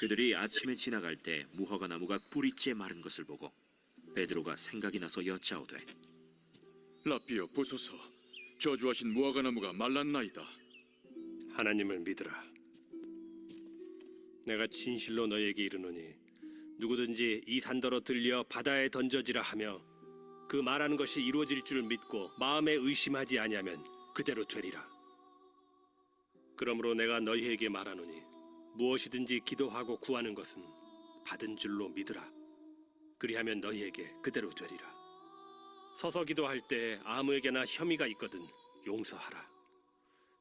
그들이 아침에 지나갈 때 무화과 나무가 뿌리째 마른 것을 보고 베드로가 생각이 나서 여짜오되 라삐여 보소서, 저주하신 무화과 나무가 말랐나이다. 하나님을 믿으라. 내가 진실로 너에게 이르노니 누구든지 이 산더러 들려 바다에 던져지라 하며 그 말하는 것이 이루어질 줄 믿고 마음에 의심하지 아니하면 그대로 되리라. 그러므로 내가 너희에게 말하노니 무엇이든지 기도하고 구하는 것은 받은 줄로 믿으라. 그리하면 너희에게 그대로 되리라. 서서 기도할 때 아무에게나 혐의가 있거든 용서하라.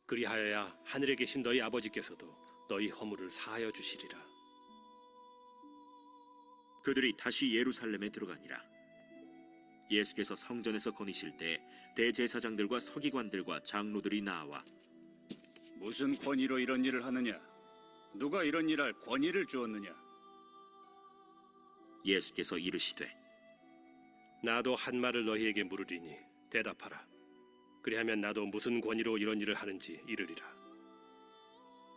그리하여야 하늘에 계신 너희 아버지께서도 너희 허물을 사하여 주시리라. 그들이 다시 예루살렘에 들어가니라. 예수께서 성전에서 거니실 때 대제사장들과 서기관들과 장로들이 나와 무슨 권위로 이런 일을 하느냐? 누가 이런 일할 권위를 주었느냐? 예수께서 이르시되 나도 한 말을 너희에게 물으리니 대답하라. 그리하면 나도 무슨 권위로 이런 일을 하는지 이르리라.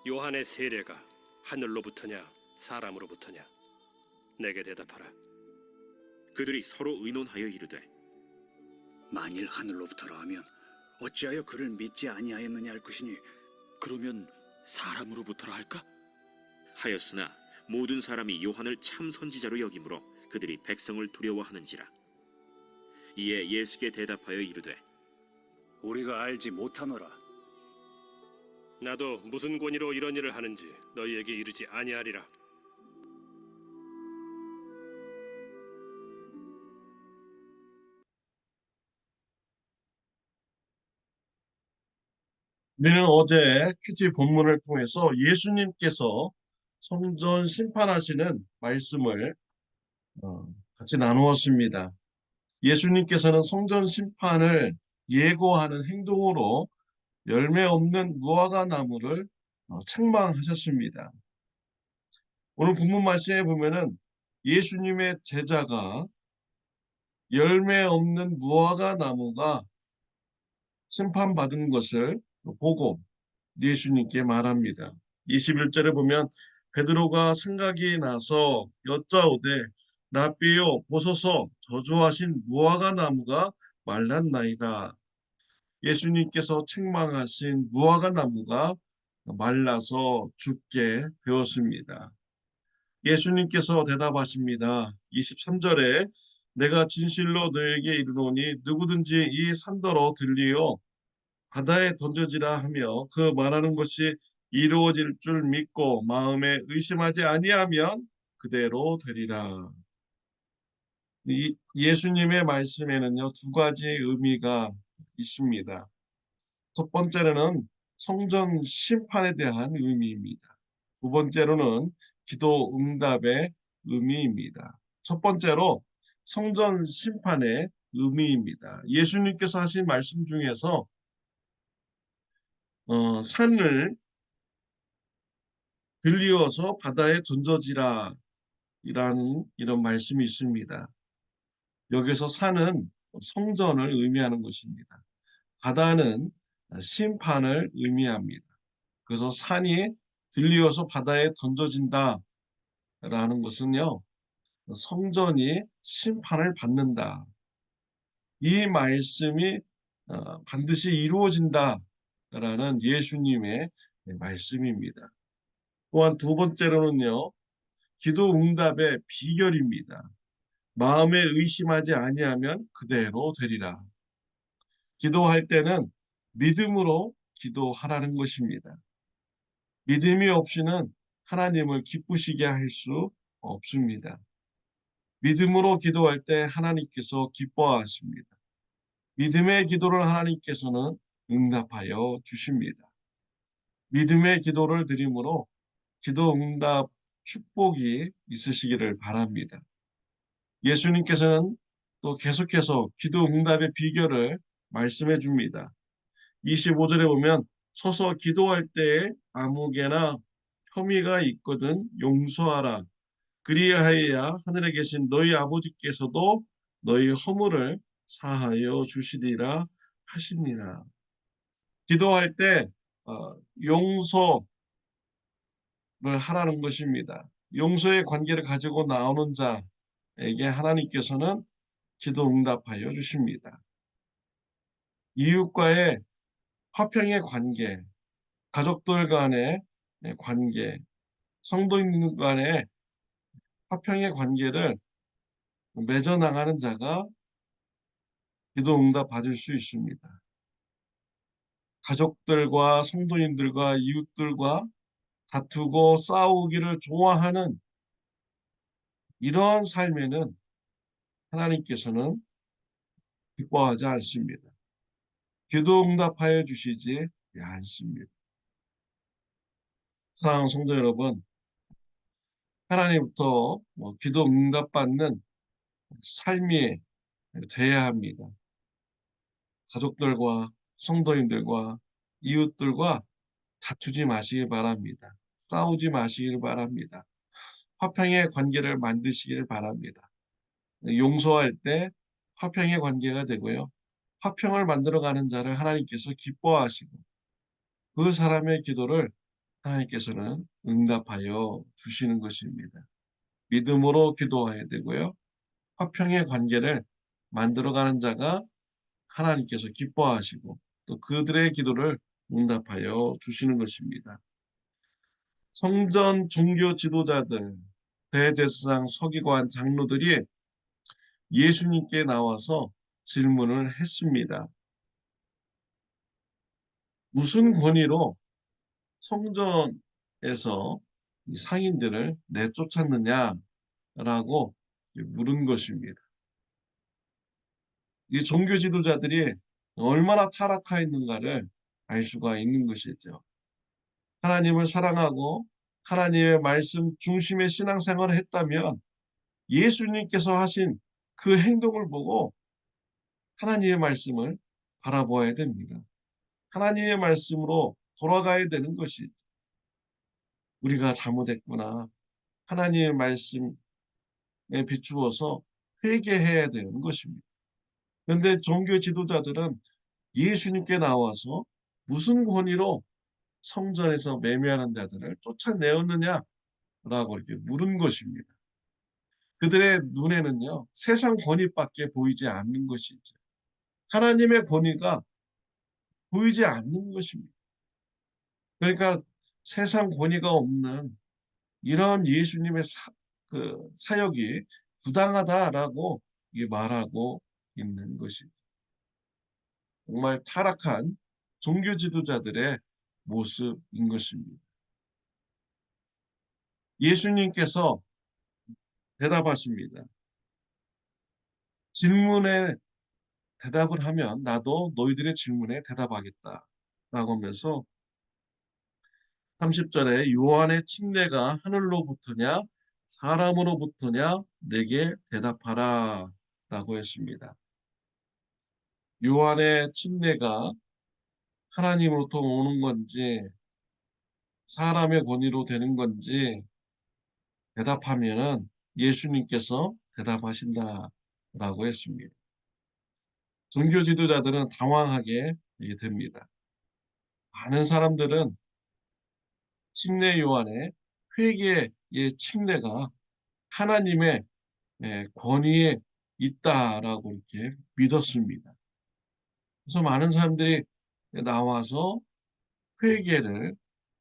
요한의 세례가 하늘로부터냐 사람으로부터냐? 내게 대답하라. 그들이 서로 의논하여 이르되 만일 하늘로부터라 하면 어찌하여 그를 믿지 아니하였느냐 할 것이니 그러면 사람으로부터라 할까? 하였으나 모든 사람이 요한을 참 선지자로 여기므로 그들이 백성을 두려워하는지라. 이에 예수께 대답하여 이르되 우리가 알지 못하노라. 나도 무슨 권위로 이런 일을 하는지 너희에게 이르지 아니하리라. 우리는 어제 큐티 본문을 통해서 예수님께서 성전 심판하시는 말씀을 같이 나누었습니다. 예수님께서는 성전 심판을 예고하는 행동으로 열매 없는 무화과 나무를 책망하셨습니다. 오늘 본문 말씀에 보면은 예수님의 제자가 열매 없는 무화과 나무가 심판받은 것을 보고 예수님께 말합니다. 21절에 보면 베드로가 생각이 나서 여짜오되 라삐요 보소서 저주하신 무화과 나무가 말랐나이다. 예수님께서 책망하신 무화과 나무가 말라서 죽게 되었습니다. 예수님께서 대답하십니다. 23절에 내가 진실로 너에게 이르노니 누구든지 이 산더러 들리어 바다에 던져지라 하며 그 말하는 것이 이루어질 줄 믿고 마음에 의심하지 아니하면 그대로 되리라. 예수님의 말씀에는요, 두 가지 의미가 있습니다. 첫 번째로는 성전 심판에 대한 의미입니다. 두 번째로는 기도 응답의 의미입니다. 첫 번째로 성전 심판의 의미입니다. 예수님께서 하신 말씀 중에서 산을 들리어서 바다에 던져지라 이런 말씀이 있습니다. 여기서 산은 성전을 의미하는 것입니다. 바다는 심판을 의미합니다. 그래서 산이 들리어서 바다에 던져진다라는 것은요, 성전이 심판을 받는다. 이 말씀이 반드시 이루어진다라는 예수님의 말씀입니다. 또한 두 번째로는요, 기도 응답의 비결입니다. 마음에 의심하지 아니하면 그대로 되리라. 기도할 때는 믿음으로 기도하라는 것입니다. 믿음이 없이는 하나님을 기쁘시게 할 수 없습니다. 믿음으로 기도할 때 하나님께서 기뻐하십니다. 믿음의 기도를 하나님께서는 응답하여 주십니다. 믿음의 기도를 드림으로 기도 응답 축복이 있으시기를 바랍니다. 예수님께서는 또 계속해서 기도 응답의 비결을 말씀해 줍니다. 25절에 보면 서서 기도할 때에 아무개나 혐의가 있거든 용서하라. 그리하여야 하늘에 계신 너희 아버지께서도 너희 허물을 사하여 주시리라 하시니라. 기도할 때 용서를 하라는 것입니다. 용서의 관계를 가지고 나오는 자에게 하나님께서는 기도 응답하여 주십니다. 이웃과의 화평의 관계, 가족들 간의 관계, 성도인 간의 화평의 관계를 맺어 나가는 자가 기도 응답 받을 수 있습니다. 가족들과 성도인들과 이웃들과 다투고 싸우기를 좋아하는 이러한 삶에는 하나님께서는 기뻐하지 않습니다. 기도 응답하여 주시지 않습니다. 사랑하는 성도 여러분, 하나님부터 기도 응답받는 삶이 돼야 합니다. 가족들과 성도님들과 이웃들과 다투지 마시길 바랍니다. 싸우지 마시길 바랍니다. 화평의 관계를 만드시길 바랍니다. 용서할 때 화평의 관계가 되고요. 화평을 만들어가는 자를 하나님께서 기뻐하시고 그 사람의 기도를 하나님께서는 응답하여 주시는 것입니다. 믿음으로 기도해야 되고요. 화평의 관계를 만들어가는 자가 하나님께서 기뻐하시고 또 그들의 기도를 응답하여 주시는 것입니다. 성전 종교 지도자들, 대제사장, 서기관, 장로들이 예수님께 나와서 질문을 했습니다. 무슨 권위로 성전에서 이 상인들을 내쫓았느냐라고 물은 것입니다. 이 종교 지도자들이 얼마나 타락하였는가를 알 수가 있는 것이죠. 하나님을 사랑하고 하나님의 말씀 중심의 신앙생활을 했다면 예수님께서 하신 그 행동을 보고 하나님의 말씀을 바라보아야 됩니다. 하나님의 말씀으로 돌아가야 되는 것이죠. 우리가 잘못했구나. 하나님의 말씀에 비추어서 회개해야 되는 것입니다. 그런데 종교 지도자들은 예수님께 나와서 무슨 권위로 성전에서 매매하는 자들을 쫓아내었느냐라고 이렇게 물은 것입니다. 그들의 눈에는요, 세상 권위밖에 보이지 않는 것이죠. 하나님의 권위가 보이지 않는 것입니다. 그러니까 세상 권위가 없는 이런 예수님의 사역이 부당하다라고 말하고 있는 것입니다. 정말 타락한 종교 지도자들의 모습인 것입니다. 예수님께서 대답하십니다. 질문에 대답을 하면 나도 너희들의 질문에 대답하겠다 라고 하면서 30절에 요한의 침례가 하늘로부터냐 사람으로부터냐 내게 대답하라 라고 했습니다. 요한의 침례가 하나님으로부터 오는 건지 사람의 권위로 되는 건지 대답하면은 예수님께서 대답하신다라고 했습니다. 종교 지도자들은 당황하게 됩니다. 많은 사람들은 침례 요한의 회개의 침례가 하나님의 권위에 있다라고 이렇게 믿었습니다. 그래서 많은 사람들이 나와서 회개를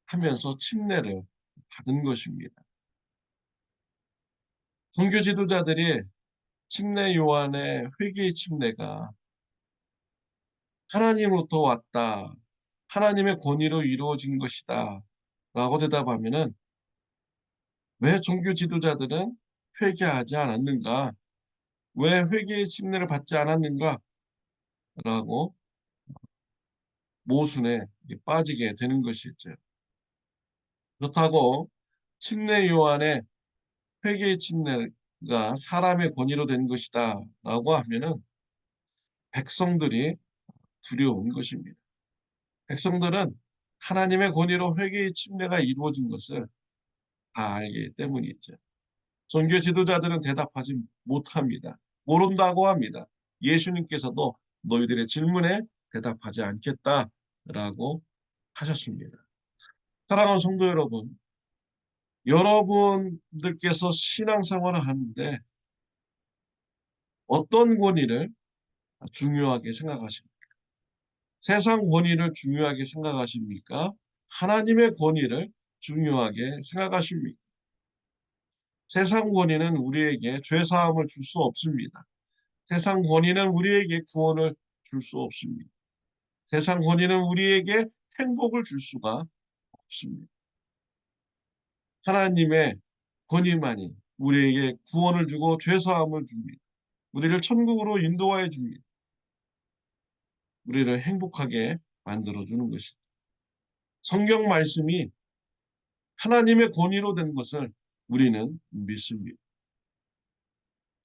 하면서 침례를 받은 것입니다. 종교 지도자들이 침례 요한의 회개의 침례가 하나님으로부터 왔다. 하나님의 권위로 이루어진 것이다. 라고 대답하면은 왜 종교 지도자들은 회개하지 않았는가? 왜 회개의 침례를 받지 않았는가? 라고 모순에 빠지게 되는 것이죠. 그렇다고 침례 요한의 회개의 침례가 사람의 권위로 된 것이다. 라고 하면은 백성들이 두려운 것입니다. 백성들은 하나님의 권위로 회개의 침례가 이루어진 것을 다 알기 때문이죠. 종교 지도자들은 대답하지 못합니다. 모른다고 합니다. 예수님께서도 너희들의 질문에 대답하지 않겠다라고 하셨습니다. 사랑하는 성도 여러분, 여러분들께서 신앙생활을 하는데 어떤 권위를 중요하게 생각하십니까? 세상 권위를 중요하게 생각하십니까? 하나님의 권위를 중요하게 생각하십니까? 세상 권위는 우리에게 죄 사함을 줄 수 없습니다. 세상 권위는 우리에게 구원을 줄 수 없습니다. 세상 권위는 우리에게 행복을 줄 수가 없습니다. 하나님의 권위만이 우리에게 구원을 주고 죄 사함을 줍니다. 우리를 천국으로 인도하여 줍니다. 우리를 행복하게 만들어주는 것입니다. 성경 말씀이 하나님의 권위로 된 것을 우리는 믿습니다.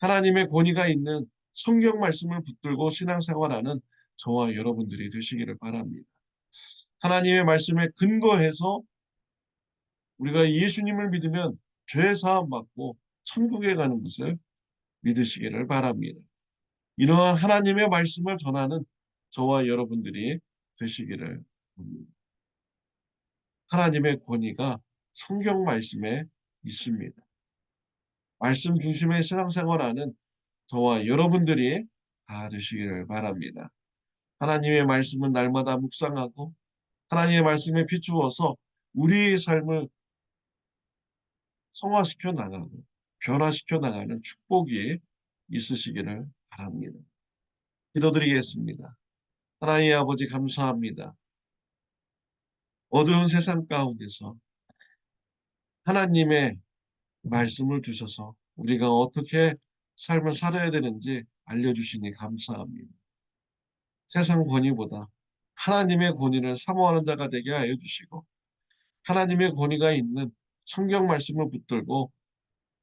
하나님의 권위가 있는 성경 말씀을 붙들고 신앙생활하는 저와 여러분들이 되시기를 바랍니다. 하나님의 말씀에 근거해서 우리가 예수님을 믿으면 죄 사함 받고 천국에 가는 것을 믿으시기를 바랍니다. 이러한 하나님의 말씀을 전하는 저와 여러분들이 되시기를 바랍니다. 하나님의 권위가 성경 말씀에 있습니다. 말씀 중심의 신앙생활하는 저와 여러분들이 다 되시기를 바랍니다. 하나님의 말씀은 날마다 묵상하고 하나님의 말씀에 비추어서 우리의 삶을 성화시켜 나가고 변화시켜 나가는 축복이 있으시기를 바랍니다. 기도드리겠습니다. 하나님 아버지 감사합니다. 어두운 세상 가운데서 하나님의 말씀을 주셔서 우리가 어떻게 삶을 살아야 되는지 알려주시니 감사합니다. 세상 권위보다 하나님의 권위를 사모하는 자가 되게 하여 주시고 하나님의 권위가 있는 성경 말씀을 붙들고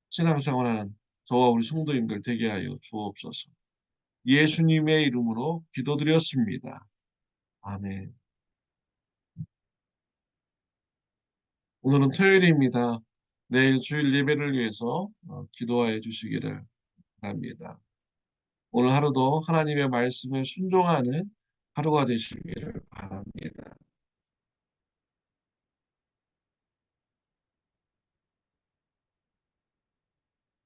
신앙생활하는 저와 우리 성도님들 되게 하여 주옵소서. 예수님의 이름으로 기도드렸습니다. 아멘. 오늘은 토요일입니다. 내일 주일 예배를 위해서 기도하여 주시기를 바랍니다. 오늘 하루도 하나님의 말씀에 순종하는 하루가 되시기를 바랍니다.